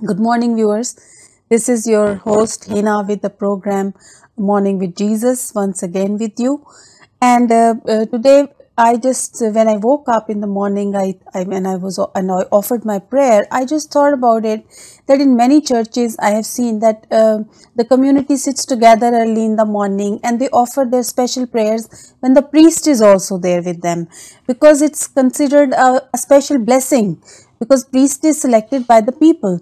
Good morning, viewers. This is your host, Hina, with the program Morning with Jesus, once again with you. And today, when I woke up in the morning, when I offered my prayer, I just thought about it that in many churches, I have seen that the community sits together early in the morning and they offer their special prayers when the priest is also there with them, because it's considered a special blessing, because priest is selected by the people.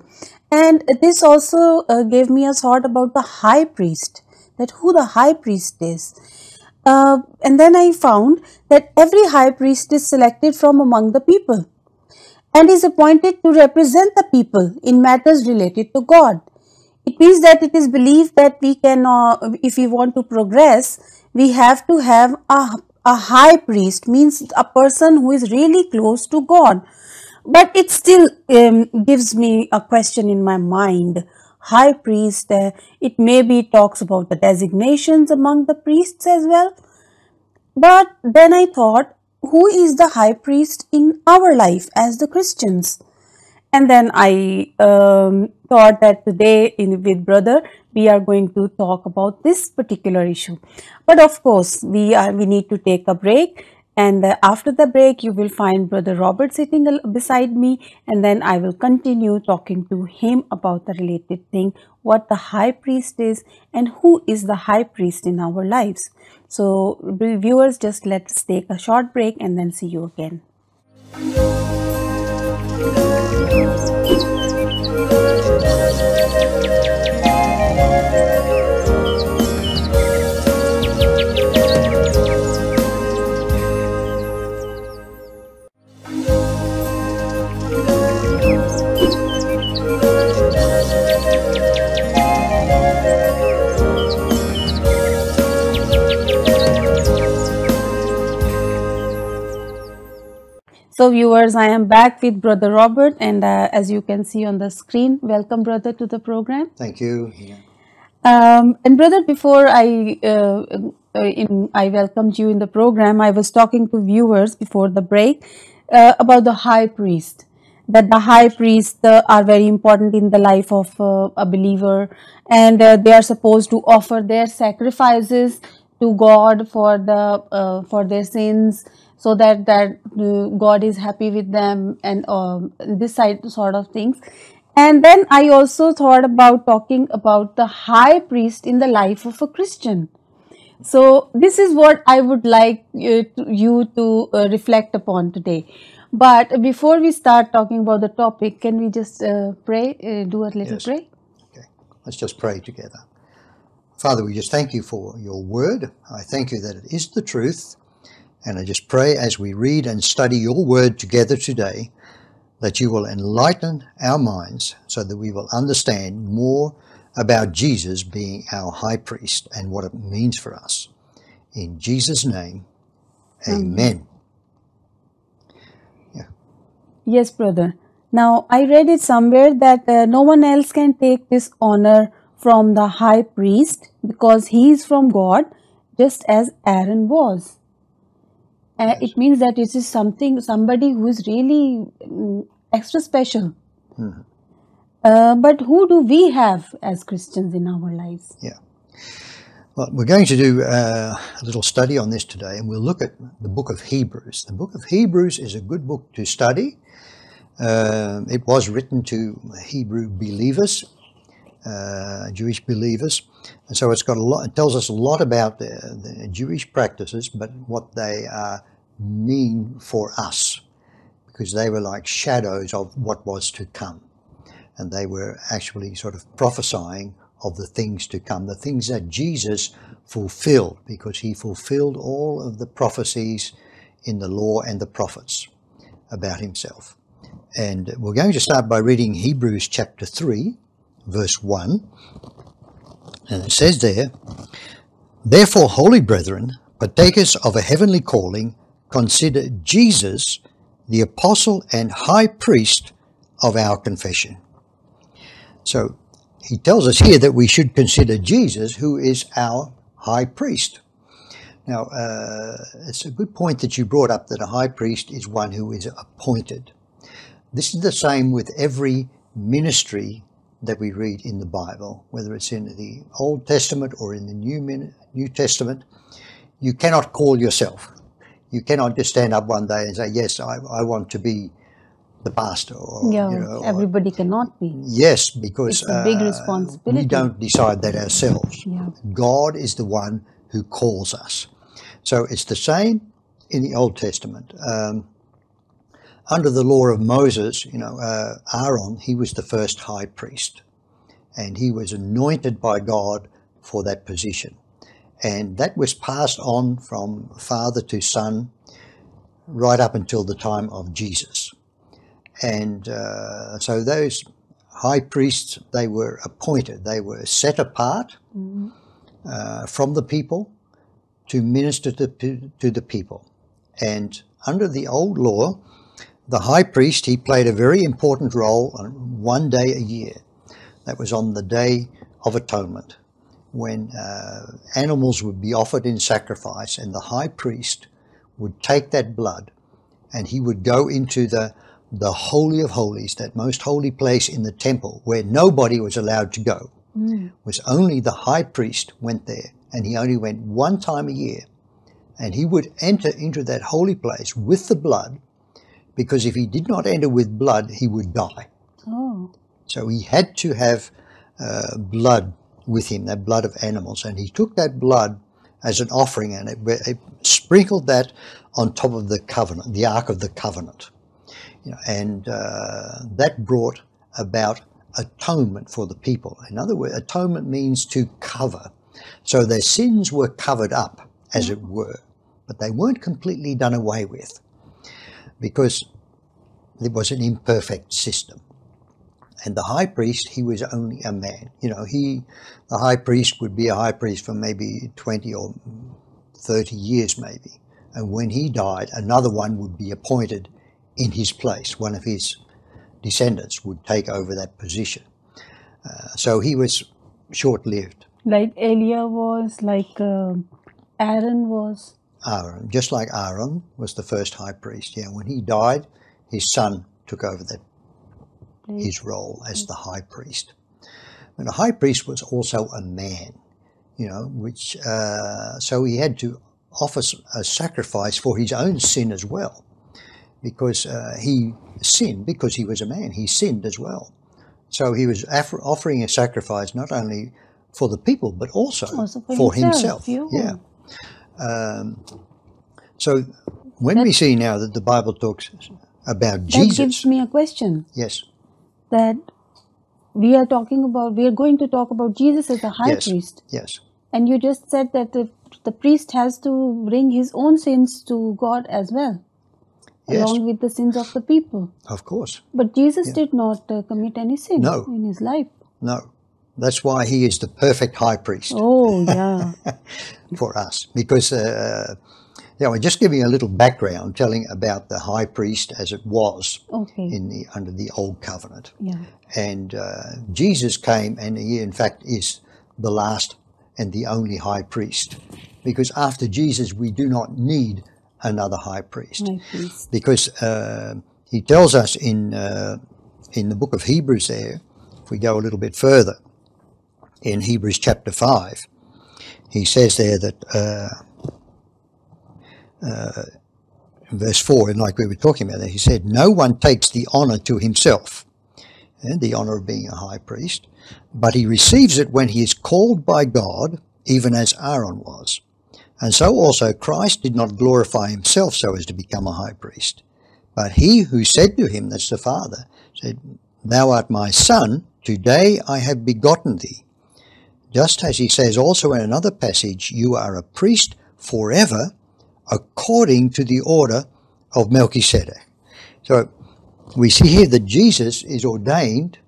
And this also gave me a thought about the high priest, that who the high priest is. And then I found that every high priest is selected from among the people and is appointed to represent the people in matters related to God. It means that it is believed that we can, if we want to progress, we have to have a high priest, means a person who is really close to God. But it still gives me a question in my mind. High priest, it maybe talks about the designations among the priests as well. But then I thought, who is the high priest in our life as the Christians? And then I thought that today with brother, we are going to talk about this particular issue. But of course, we need to take a break. And after the break, you will find Brother Robert sitting beside me, and then I will continue talking to him about the related thing, what the high priest is and who is the high priest in our lives. So viewers, just let's take a short break and then see you again. So viewers, I am back with Brother Robert, and as you can see on the screen, welcome brother to the program. Thank you. Yeah. And brother, before I welcomed you in the program, I was talking to viewers before the break about the high priest, that the high priests are very important in the life of a believer, and they are supposed to offer their sacrifices to God for their sins, so that God is happy with them, and this sort of things. And then I also thought about talking about the high priest in the life of a Christian. So this is what I would like you to reflect upon today. But before we start talking about the topic, can we just pray, do a little Yes. pray? Okay. Let's just pray together. Father, we just thank you for your word. I thank you that it is the truth. And I just pray as we read and study your word together today, that you will enlighten our minds so that we will understand more about Jesus being our high priest and what it means for us. In Jesus' name, amen. Yeah. Yes, brother. Now, I read it somewhere that no one else can take this honor from the high priest because he is from God, just as Aaron was. Yes. It means that it is somebody who is really extra special. But who do we have as Christians in our lives? Yeah. Well, we're going to do a little study on this today, and we'll look at the book of Hebrews. The book of Hebrews is a good book to study. It was written to Hebrew believers, Jewish believers, and so it's got a lot. It tells us a lot about the Jewish practices, but what they mean for us, because they were like shadows of what was to come, and they were actually sort of prophesying of the things to come, the things that Jesus fulfilled, because he fulfilled all of the prophecies in the law and the prophets about himself. And we're going to start by reading Hebrews chapter 3, verse 1. And it says there, "Therefore, holy brethren, partakers of a heavenly calling, consider Jesus, the apostle and high priest of our confession." So he tells us here that we should consider Jesus, who is our high priest. Now, it's a good point that you brought up, that a high priest is one who is appointed. This is the same with every ministry that we read in the Bible, whether it's in the Old Testament or in the New Testament, you cannot call yourself. You cannot just stand up one day and say, yes, I want to be the pastor. Or, Yeah, everybody cannot be. Yes, because it's a big responsibility. We don't decide that ourselves. Yeah. God is the one who calls us. So it's the same in the Old Testament. Under the law of Moses, Aaron, he was the first high priest, and he was anointed by God for that position. And that was passed on from father to son right up until the time of Jesus. And so those high priests, they were appointed, they were set apart from the people to minister to the people. And under the old law, the high priest, he played a very important role on one day a year. That was on the Day of Atonement, when animals would be offered in sacrifice, and the high priest would take that blood and he would go into the Holy of Holies, that most holy place in the temple where nobody was allowed to go. It was only the high priest went there, and he only went one time a year. And he would enter into that holy place with the blood, because if he did not enter with blood, he would die. Oh. So he had to have blood with him, that blood of animals. And he took that blood as an offering, and it sprinkled that on top of the covenant, the Ark of the Covenant. And that brought about atonement for the people. In other words, atonement means to cover. So their sins were covered up, as it were, but they weren't completely done away with, because it was an imperfect system. And the high priest, he was only a man. The high priest would be a high priest for maybe 20 or 30 years maybe. And when he died, another one would be appointed in his place. One of his descendants would take over that position. So he was short-lived. Like Elia was, like Aaron was. Aaron, just like Aaron was the first high priest. Yeah, when he died, his son took over his role as the high priest. And the high priest was also a man, so he had to offer a sacrifice for his own sin as well, because he sinned because he was a man. He sinned as well. So he was offering a sacrifice not only for the people, but also for himself. Yeah. So when we see now that the Bible talks about Jesus... That gives me a question. Yes. That we are going to talk about Jesus as a high priest. Yes. And you just said that the priest has to bring his own sins to God as well, along with the sins of the people. Of course. But Jesus did not commit any sin in his life. No. That's why he is the perfect high priest. Oh, yeah. For us. Because, we're just giving a little background, telling about the high priest as it was under the Old Covenant. Yeah. And Jesus came, and he, in fact, is the last and the only high priest. Because after Jesus, we do not need another high priest. Because he tells us in the book of Hebrews there, if we go a little bit further, in Hebrews chapter 5, he says there that, in verse 4, and like we were talking about there, he said, no one takes the honor to himself, and the honor of being a high priest, but he receives it when he is called by God, even as Aaron was. And so also Christ did not glorify himself so as to become a high priest, but he who said to him, that's the Father, said, thou art my son, today I have begotten thee. Just as he says also in another passage, you are a priest forever, according to the order of Melchizedek. So we see here that Jesus is ordained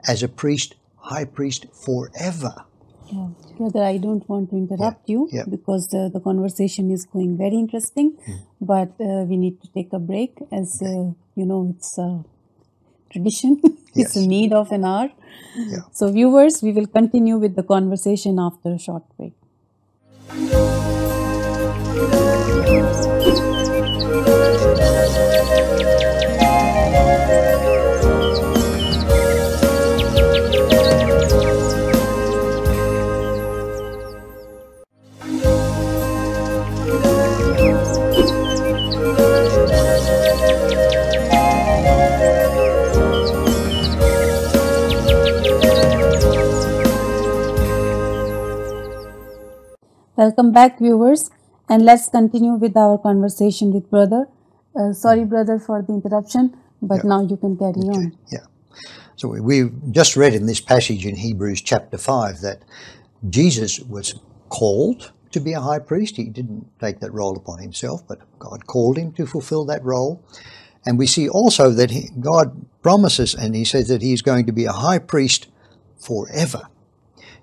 as a priest, high priest forever. Yeah. Brother, I don't want to interrupt you because the conversation is going very interesting, but we need to take a break as, it's a tradition. It's a need of an hour. Yeah. So viewers, we will continue with the conversation after a short break. Welcome back, viewers, and let's continue with our conversation with brother. Sorry, brother, for the interruption, but now you can carry on. Yeah. So we've just read in this passage in Hebrews chapter 5 that Jesus was called to be a high priest. He didn't take that role upon himself, but God called him to fulfill that role. And we see also that God promises, and he says that he's going to be a high priest forever.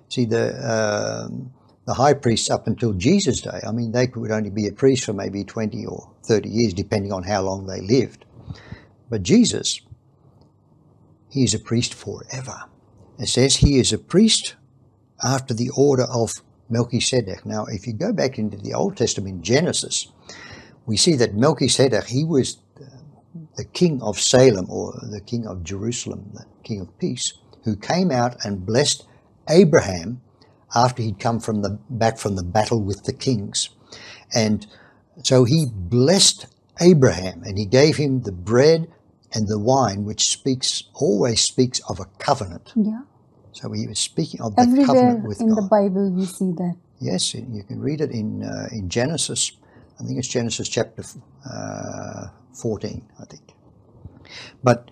See, the high priests up until Jesus' day, I mean, they could only be a priest for maybe 20 or 30 years, depending on how long they lived. But Jesus, he is a priest forever. It says he is a priest after the order of Melchizedek. Now, if you go back into the Old Testament, Genesis, we see that Melchizedek, he was the king of Salem, or the king of Jerusalem, the king of peace, who came out and blessed Abraham after he'd come back from the battle with the kings. And so he blessed Abraham, and he gave him the bread and the wine, which always speaks of a covenant. Yeah. So he was speaking of the Everywhere covenant with in God. the Bible we see that. Yes, you can read it in Genesis. I think it's Genesis chapter 14, I think. But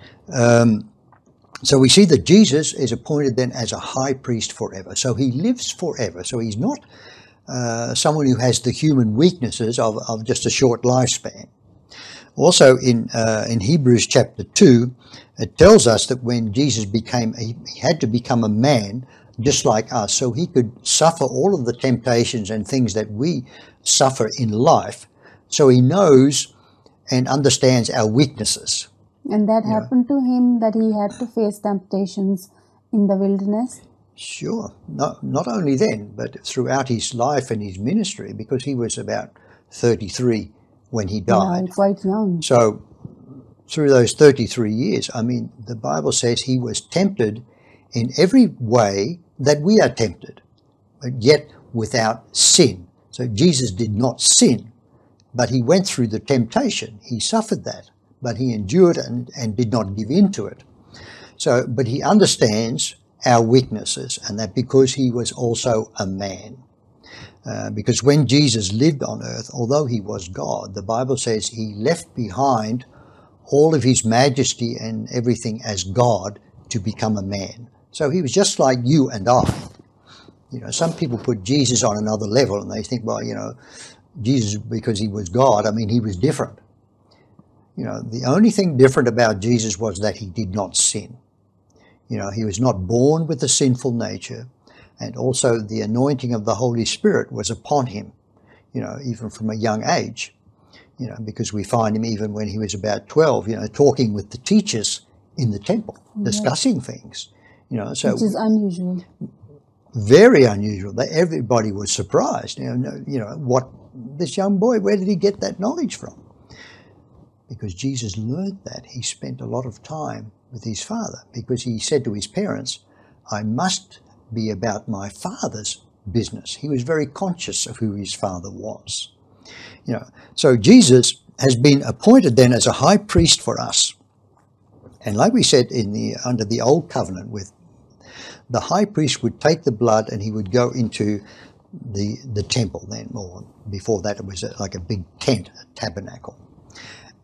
so we see that Jesus is appointed then as a high priest forever. So he lives forever. So he's not someone who has the human weaknesses of just a short lifespan. Also in Hebrews chapter 2, it tells us that when Jesus he had to become a man just like us, so he could suffer all of the temptations and things that we suffer in life. So he knows and understands our weaknesses. And that happened to him, that he had to face temptations in the wilderness? Sure. Not only then, but throughout his life and his ministry, because he was about 33 when he died. Yeah, quite young. So through those 33 years, I mean, the Bible says he was tempted in every way that we are tempted, but yet without sin. So Jesus did not sin, but he went through the temptation. He suffered that, but he endured and did not give in to it. So, but he understands our weaknesses, and that because he was also a man. Because when Jesus lived on earth, although he was God, the Bible says he left behind all of his majesty and everything as God to become a man. So he was just like you and I. You know, some people put Jesus on another level and they think, well, you know, Jesus, because he was God, I mean, he was different. You know, the only thing different about Jesus was that he did not sin. You know, he was not born with a sinful nature, and also the anointing of the Holy Spirit was upon him, you know, even from a young age, you know, because we find him even when he was about 12, you know, talking with the teachers in the temple, discussing things, you know. So, which is unusual. Very unusual. Everybody was surprised, you know, what this young boy, where did he get that knowledge from? Because Jesus learned that. He spent a lot of time with his father, because he said to his parents, I must be about my father's business. He was very conscious of who his father was. You know, so Jesus has been appointed then as a high priest for us. And like we said under the old covenant, with the high priest would take the blood and he would go into the temple then, or before that it was like a big tent, a tabernacle.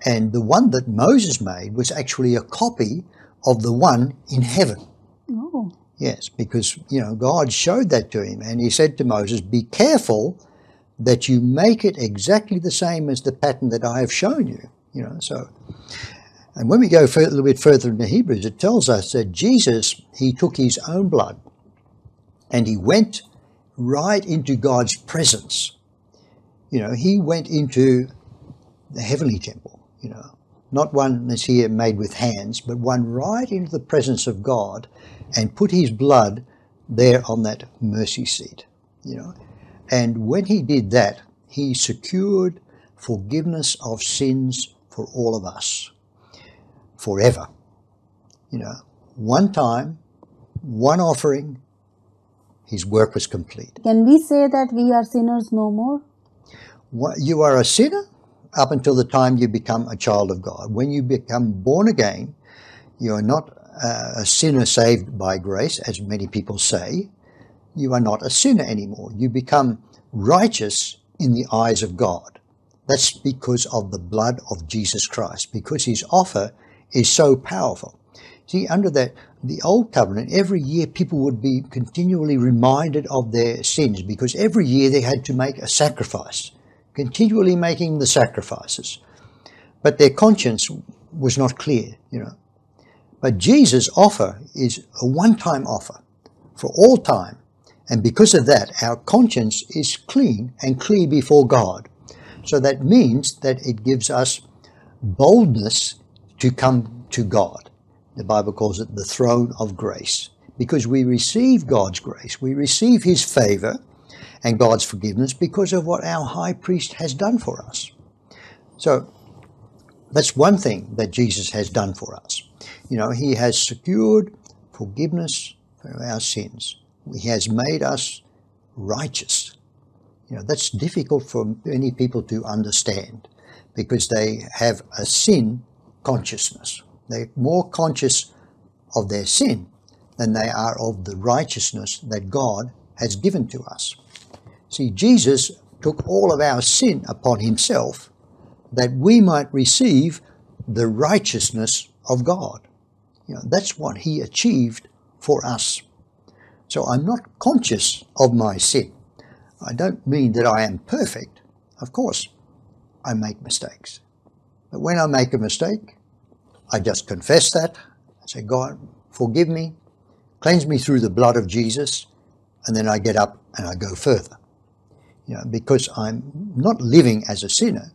And the one that Moses made was actually a copy of the one in heaven. Oh. Yes, because, you know, God showed that to him, and he said to Moses, be careful that you make it exactly the same as the pattern that I have shown you. You know, so, and when we go a little bit further into Hebrews, it tells us that Jesus, he took his own blood and he went right into God's presence. You know, he went into the heavenly temple, you know, not one that's here made with hands, but one right into the presence of God, and put his blood there on that mercy seat, you know. And when he did that, he secured forgiveness of sins for all of us forever. You know, one time, one offering, his work was complete. Can we say that we are sinners no more? You are a sinner up until the time you become a child of God. When you become born again, you are not a sinner saved by grace, as many people say. you are not a sinner anymore. You become righteous in the eyes of God. That's because of the blood of Jesus Christ, because his offer is so powerful. See, under the old covenant, every year people would be continually reminded of their sins, because every year they had to make a sacrifice, continually making the sacrifices. But their conscience was not clear, But Jesus' offer is a one-time offer for all time. And because of that, our conscience is clean and clear before God. So that means that it gives us boldness to come to God. The Bible calls it the throne of grace, because we receive God's grace. We receive his favor and God's forgiveness because of what our high priest has done for us. So that's one thing that Jesus has done for us. He has secured forgiveness for our sins. He has made us righteous. That's difficult for many people to understand, because they have a sin consciousness. They're more conscious of their sin than they are of the righteousness that God has given to us. See, Jesus took all of our sin upon himself that we might receive the righteousness of God. That's what he achieved for us. So I'm not conscious of my sin. I don't mean that I am perfect. Of course, I make mistakes. But when I make a mistake, I just confess that. I say, God, forgive me, cleanse me through the blood of Jesus, and then I get up and I go further. Because I'm not living as a sinner,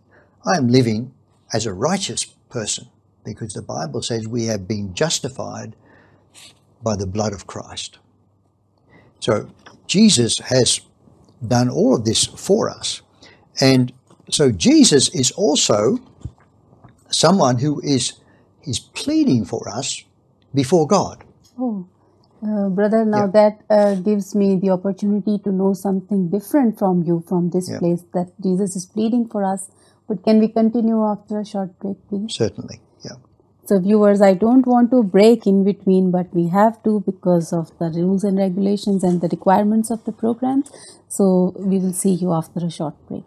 I am living as a righteous person, because the Bible says we have been justified by the blood of Christ. So Jesus has done all of this for us. And so Jesus is also someone who is pleading for us before God. Oh, brother, now that gives me the opportunity to know something different from you from this place, that Jesus is pleading for us. But can we continue after a short break, please? Certainly, yeah. So viewers, I don't want to break in between, but we have to because of the rules and regulations and the requirements of the programs. So we will see you after a short break.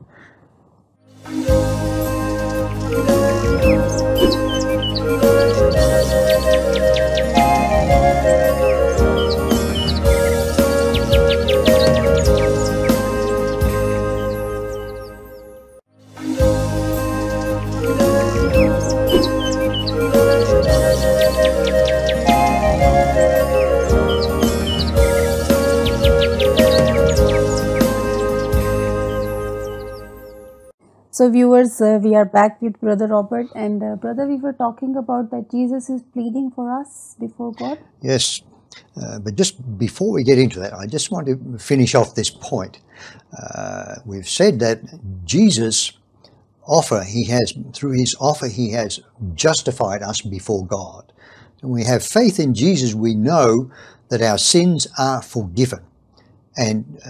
So viewers, we are back with Brother Robert, and Brother, we were talking about that Jesus is pleading for us before God. Yes, but just before we get into that, I just want to finish off this point. We've said that Jesus' offer, through his offer, he has justified us before God. When we have faith in Jesus, we know that our sins are forgiven. And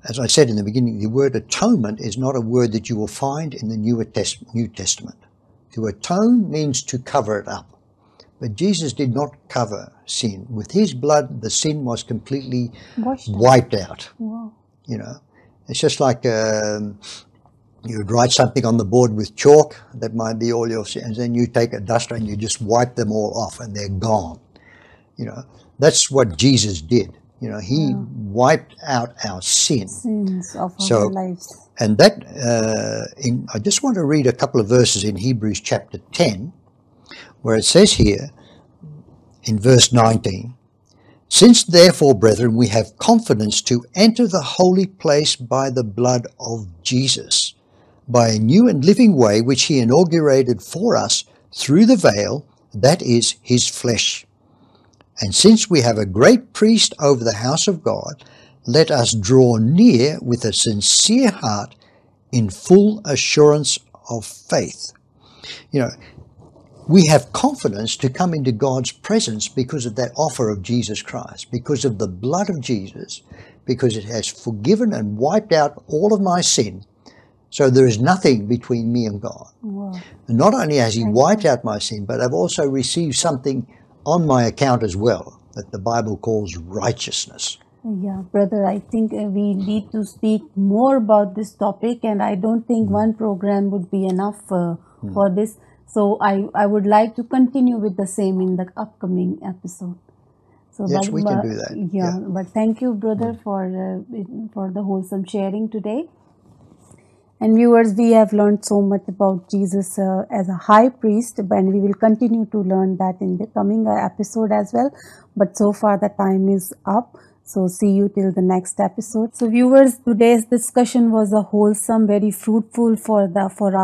as I said in the beginning, the word atonement is not a word that you will find in the New Testament. To atone means to cover it up. But Jesus did not cover sin. With his blood, the sin was completely wiped out. Wow. It's just like you would write something on the board with chalk, that might be all your sins, then you take a duster and you just wipe them all off and they're gone. That's what Jesus did. He wiped out our sins of our lives. And that, I just want to read a couple of verses in Hebrews chapter 10, where it says here, in verse 19, "Since therefore, brethren, we have confidence to enter the holy place by the blood of Jesus, by a new and living way which he inaugurated for us through the veil, that is his flesh. And since we have a great priest over the house of God, let us draw near with a sincere heart in full assurance of faith." We have confidence to come into God's presence because of that offer of Jesus Christ, because of the blood of Jesus, because it has forgiven and wiped out all of my sin. So there is nothing between me and God. Wow. And not only has he wiped out my sin, but I've also received something on my account as well. that the Bible calls righteousness. Yeah, brother, I think we need to speak more about this topic, and I don't think one program would be enough for this. So I would like to continue with the same in the upcoming episode. So, Yes, we can do that. yeah, but thank you, brother, for the wholesome sharing today. And viewers, we have learned so much about Jesus as a high priest, and we will continue to learn that in the coming episode as well. But so far, the time is up. So, see you till the next episode. So, viewers, today's discussion was a wholesome, very fruitful for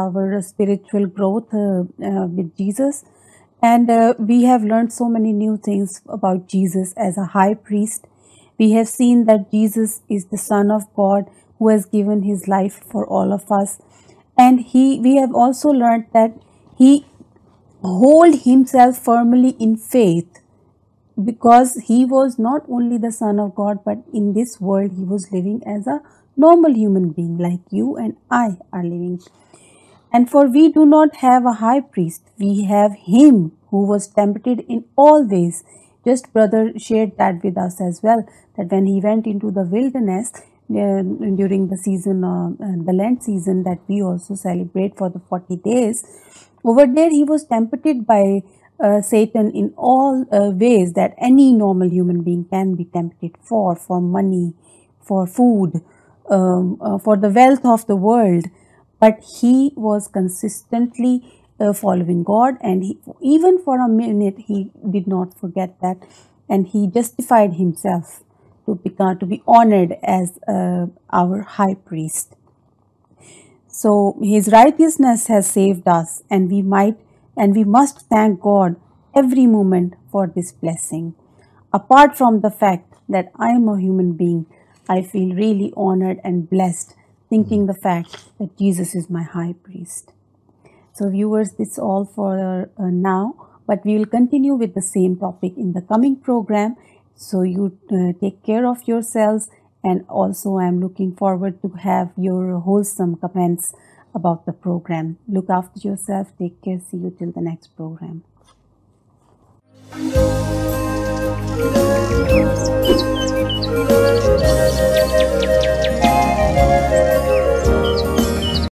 our spiritual growth with Jesus. And we have learned so many new things about Jesus as a high priest. We have seen that Jesus is the Son of God who has given his life for all of us. And we have also learned that he hold himself firmly in faith, because he was not only the Son of God, but in this world he was living as a normal human being like you and I are living. And for we do not have a high priest, we have him who was tempted in all ways. Just brother shared that with us as well, that when he went into the wilderness during the season, the Lent season that we also celebrate for the 40 days, over there he was tempted by Satan in all ways that any normal human being can be tempted for money, for food, for the wealth of the world. But he was consistently following God, and even for a minute he did not forget that, and he justified himself to be honored as our high priest. So his righteousness has saved us, and we must thank God every moment for this blessing. Apart from the fact that I am a human being, I feel really honored and blessed thinking the fact that Jesus is my high priest. So viewers, that's all for now, but we will continue with the same topic in the coming program. So you take care of yourselves, and also I am looking forward to have your wholesome comments about the program. Look after yourself, take care, see you till the next program.